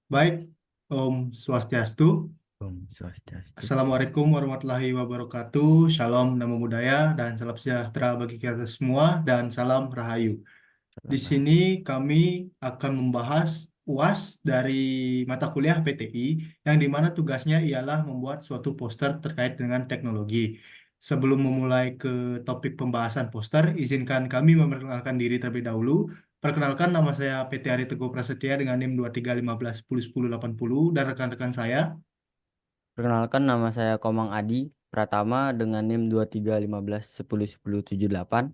Baik, Om Swastiastu. Om Swastiastu. Assalamualaikum warahmatullahi wabarakatuh. Shalom, namo buddhaya, dan salam sejahtera bagi kita semua, dan salam rahayu. Di Salam sini Rahayu. kami akan membahas UAS dari mata kuliah PTI, yang dimana tugasnya ialah membuat suatu poster terkait dengan teknologi. Sebelum memulai ke topik pembahasan poster, izinkan kami memperkenalkan diri terlebih dahulu. Perkenalkan, nama saya PT Ari Teguh Prasetya dengan NIM 2315101080 dan rekan-rekan saya. Perkenalkan, nama saya Komang Adi Pratama dengan NIM 2315110108.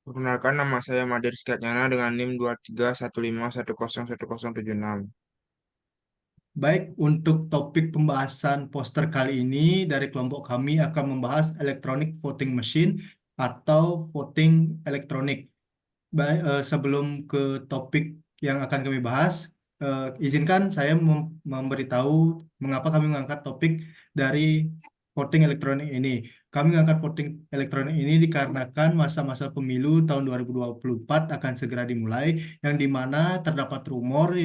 Perkenalkan, nama saya Made Rizky Atnyana dengan NIM 2315101076. Baik, untuk topik pembahasan poster kali ini dari kelompok kami akan membahas electronic voting machine atau voting elektronik. Baik, sebelum ke topik yang akan kami bahas, izinkan saya memberitahu mengapa kami mengangkat topik dari voting elektronik ini. Kami mengangkat voting elektronik ini dikarenakan masa-masa pemilu tahun 2024 akan segera dimulai, yang dimana terdapat rumor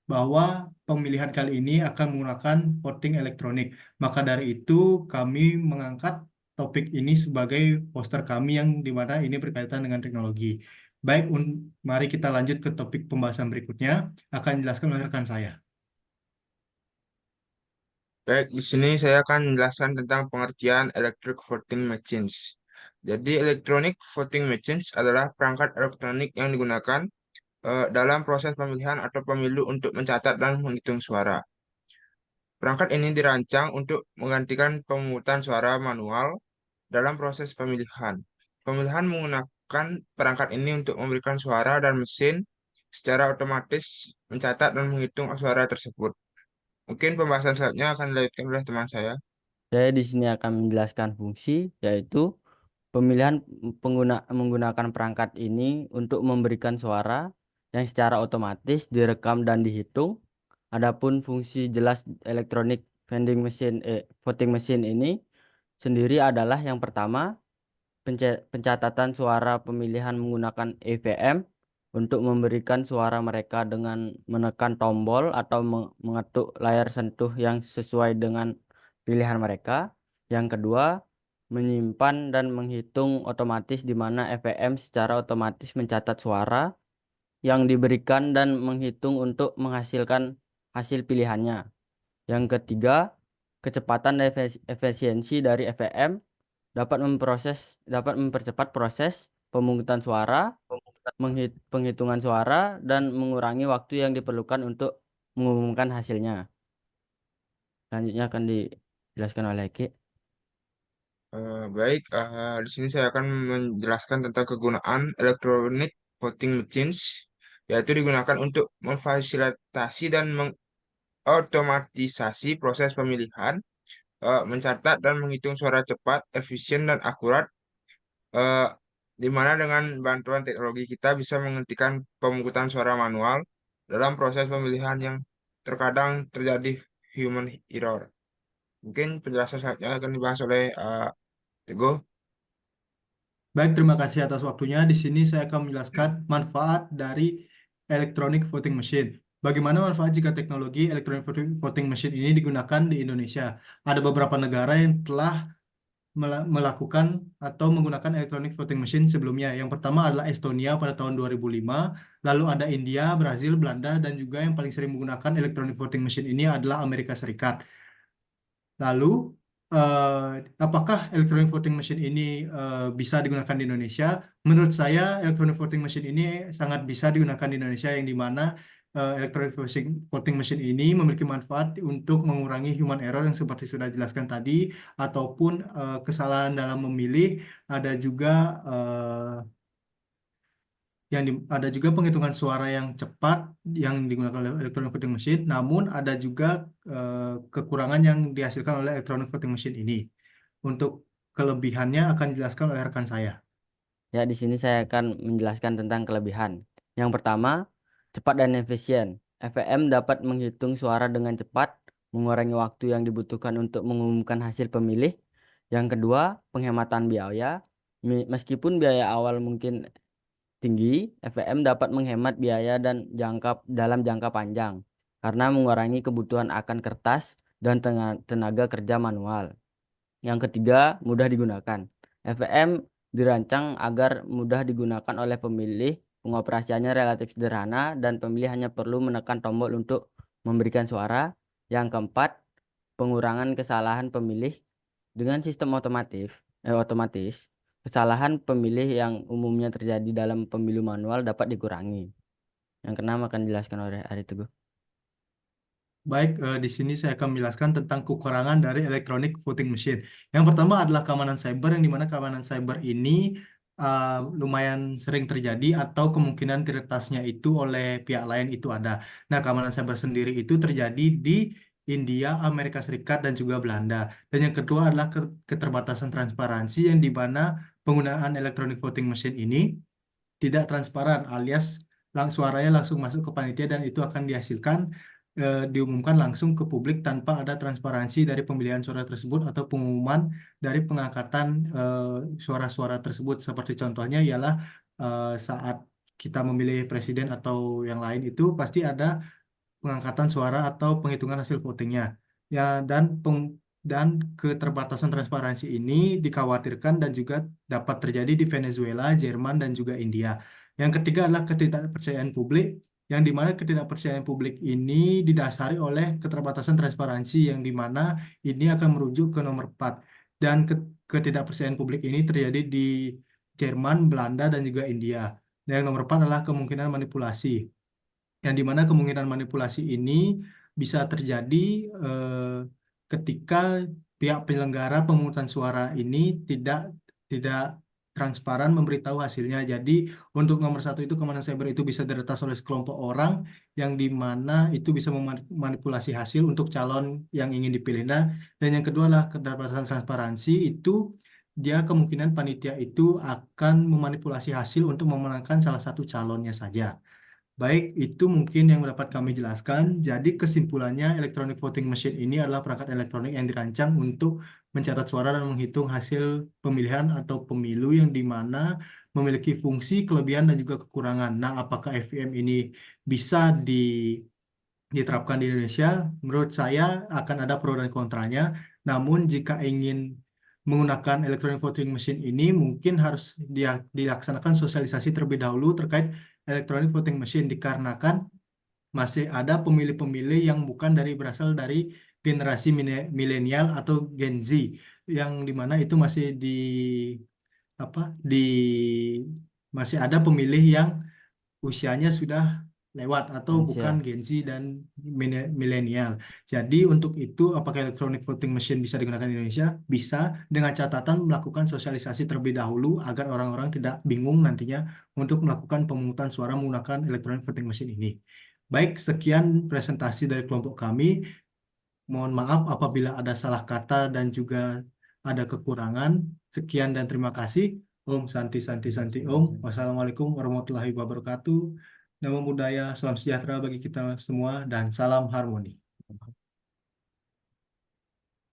bahwa pemilihan kali ini akan menggunakan voting elektronik. Maka dari itu, kami mengangkat topik ini sebagai poster kami yang dimana ini berkaitan dengan teknologi. Baik, mari kita lanjut ke topik pembahasan berikutnya. Akan dijelaskan oleh rekan saya. Baik, di sini saya akan menjelaskan tentang pengertian electric voting machines. Jadi, electronic voting machines adalah perangkat elektronik yang digunakan dalam proses pemilihan atau pemilu untuk mencatat dan menghitung suara. Perangkat ini dirancang untuk menggantikan pemungutan suara manual dalam proses pemilihan. Pemilihan menggunakan perangkat ini untuk memberikan suara dan mesin secara otomatis mencatat dan menghitung suara tersebut. Mungkin pembahasan selanjutnya akan dilanjutkan oleh teman saya. Saya di sini akan menjelaskan fungsi, yaitu pemilihan menggunakan perangkat ini untuk memberikan suara yang secara otomatis direkam dan dihitung. Adapun fungsi jelas elektronik voting machine ini sendiri adalah yang pertama, pencatatan suara pemilihan menggunakan EVM untuk memberikan suara mereka dengan menekan tombol atau mengetuk layar sentuh yang sesuai dengan pilihan mereka. Yang kedua, menyimpan dan menghitung otomatis di mana EVM secara otomatis mencatat suara yang diberikan dan menghitung untuk menghasilkan hasil pilihannya. Yang ketiga, kecepatan dan efisiensi dari EVM dapat mempercepat proses pemungutan suara, penghitungan suara, dan mengurangi waktu yang diperlukan untuk mengumumkan hasilnya. Selanjutnya akan dijelaskan oleh Eki. Baik, di sini saya akan menjelaskan tentang kegunaan electronic voting machines, yaitu digunakan untuk memfasilitasi dan mengotomatisasi proses pemilihan, mencatat dan menghitung suara cepat, efisien, dan akurat, eh, di mana dengan bantuan teknologi kita bisa menghentikan pemungutan suara manual dalam proses pemilihan yang terkadang terjadi human error. Mungkin penjelasan selanjutnya akan dibahas oleh Teguh. Baik, terima kasih atas waktunya. Di sini saya akan menjelaskan manfaat dari electronic voting machine. Bagaimana manfaat jika teknologi electronic voting machine ini digunakan di Indonesia? Ada beberapa negara yang telah melakukan atau menggunakan electronic voting machine sebelumnya. Yang pertama adalah Estonia pada tahun 2005, lalu ada India, Brazil, Belanda, dan juga yang paling sering menggunakan electronic voting machine ini adalah Amerika Serikat. Lalu, apakah electronic voting machine ini bisa digunakan di Indonesia? Menurut saya, electronic voting machine ini sangat bisa digunakan di Indonesia, yang dimana electronic voting machine ini memiliki manfaat untuk mengurangi human error yang seperti sudah dijelaskan tadi, ataupun kesalahan dalam memilih. Ada juga ada juga penghitungan suara yang cepat yang digunakan oleh electronic voting machine, namun ada juga kekurangan yang dihasilkan oleh electronic voting machine ini. Untuk kelebihannya akan dijelaskan oleh rekan saya. Ya, di sini saya akan menjelaskan tentang kelebihan. Yang pertama, cepat dan efisien. EVM dapat menghitung suara dengan cepat, mengurangi waktu yang dibutuhkan untuk mengumumkan hasil pemilih. Yang kedua, penghematan biaya. Meskipun biaya awal mungkin tinggi, EVM dapat menghemat biaya dan dalam jangka panjang karena mengurangi kebutuhan akan kertas dan tenaga kerja manual. Yang ketiga, mudah digunakan. EVM dirancang agar mudah digunakan oleh pemilih, pengoperasiannya relatif sederhana, dan pemilih hanya perlu menekan tombol untuk memberikan suara. Yang keempat, pengurangan kesalahan pemilih. Dengan sistem otomatis, kesalahan pemilih yang umumnya terjadi dalam pemilu manual dapat dikurangi. Yang keenam akan dijelaskan oleh Ari Teguh. Baik, di sini saya akan menjelaskan tentang kekurangan dari electronic voting machine. Yang pertama adalah keamanan cyber, yang dimana keamanan cyber ini lumayan sering terjadi atau kemungkinan diretasnya itu oleh pihak lain itu ada. Nah, keamanan cyber sendiri itu terjadi di India, Amerika Serikat, dan juga Belanda. Dan yang kedua adalah keterbatasan transparansi, yang dimana penggunaan electronic voting machine ini tidak transparan, alias suaranya langsung masuk ke panitia dan itu akan diumumkan langsung ke publik tanpa ada transparansi dari pemilihan suara tersebut atau pengumuman dari pengangkatan suara-suara tersebut. Seperti contohnya ialah saat kita memilih presiden atau yang lain itu pasti ada pengangkatan suara atau penghitungan hasil votingnya. Ya, dan keterbatasan transparansi ini dikhawatirkan dan juga dapat terjadi di Venezuela, Jerman, dan juga India. Yang ketiga adalah ketidakpercayaan publik, yang dimana ketidakpercayaan publik ini didasari oleh keterbatasan transparansi, yang dimana ini akan merujuk ke nomor 4. Dan ketidakpercayaan publik ini terjadi di Jerman, Belanda, dan juga India. Dan yang nomor 4 adalah kemungkinan manipulasi, yang dimana kemungkinan manipulasi ini bisa terjadi ketika pihak penyelenggara pemungutan suara ini tidak transparan memberitahu hasilnya. Jadi untuk nomor 1 itu keamanan cyber itu bisa diretas oleh sekelompok orang, yang dimana itu bisa memanipulasi hasil untuk calon yang ingin dipilih. Nah, dan yang kedua adalah keterbatasan transparansi itu, dia kemungkinan panitia itu akan memanipulasi hasil untuk memenangkan salah satu calonnya saja. Baik, itu mungkin yang dapat kami jelaskan. Jadi kesimpulannya, electronic voting machine ini adalah perangkat elektronik yang dirancang untuk mencatat suara dan menghitung hasil pemilihan atau pemilu, yang dimana memiliki fungsi, kelebihan, dan juga kekurangan. Nah, apakah FVM ini bisa diterapkan di Indonesia? Menurut saya akan ada pro dan kontranya. Namun jika ingin menggunakan electronic voting machine ini, mungkin harus dilaksanakan sosialisasi terlebih dahulu terkait electronic voting machine, dikarenakan masih ada pemilih-pemilih yang bukan berasal dari generasi milenial atau Gen Z, yang dimana itu apa di masih ada pemilih yang usianya sudah lewat atau bukan Lansia. Gen Z dan milenial. Jadi untuk itu, apakah electronic voting machine bisa digunakan di Indonesia? Bisa, dengan catatan melakukan sosialisasi terlebih dahulu agar orang-orang tidak bingung nantinya untuk melakukan pemungutan suara menggunakan electronic voting machine ini. Baik, sekian presentasi dari kelompok kami. Mohon maaf apabila ada salah kata dan juga ada kekurangan. Sekian dan terima kasih. Om Santi Santi Santi Om. Wassalamualaikum warahmatullahi wabarakatuh. Namo Buddhaya, salam sejahtera bagi kita semua, dan salam harmoni.